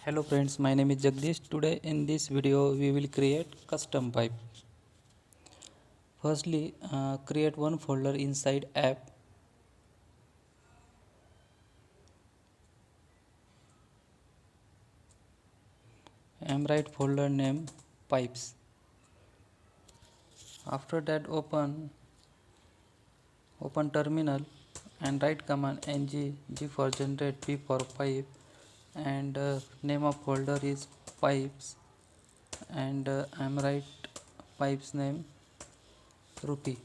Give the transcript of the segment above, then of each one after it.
Hello friends, my name is Jagdish. Today in this video we will create custom pipe. Firstly, create one folder inside app. Write folder name pipes. After that open terminal and write command ng g for generate, p for pipe, and name of folder is pipes, and write pipes name rupee.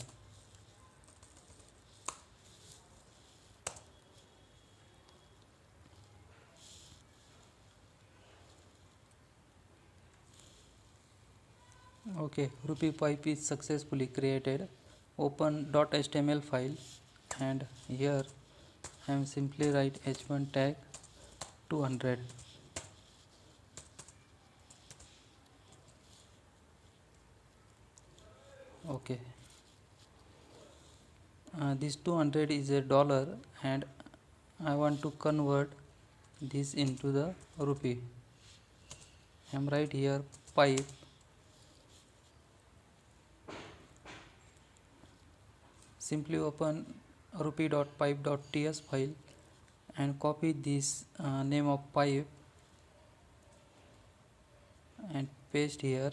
Okay, rupee pipe is successfully created. Open .html file, and here I am simply write h1 tag 200. Okay, this 200 is a dollar, and I want to convert this into the rupee. I am write here pipe. Simply open rupee.pipe.ts file and copy this name of pipe and paste here.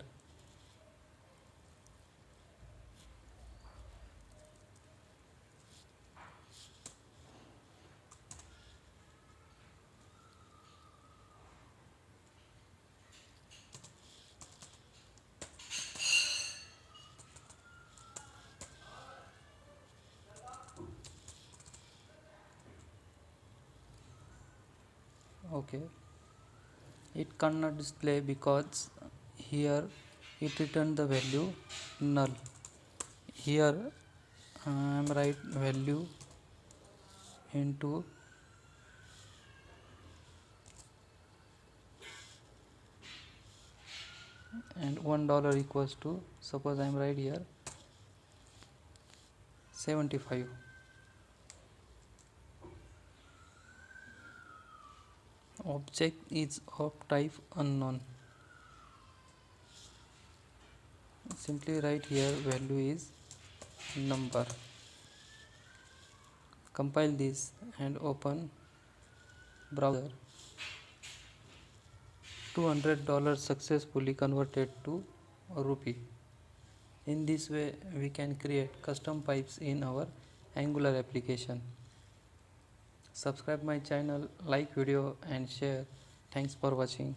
Okay, it cannot display because here it returned the value null. Here I am write value into and $1 equals to, suppose I am write here 75. Object is of type unknown. Simply write here value is number. Compile this and open browser. $200 successfully converted to rupee. In this way we can create custom pipes in our Angular application. Subscribe my channel, like video and share. Thanks for watching.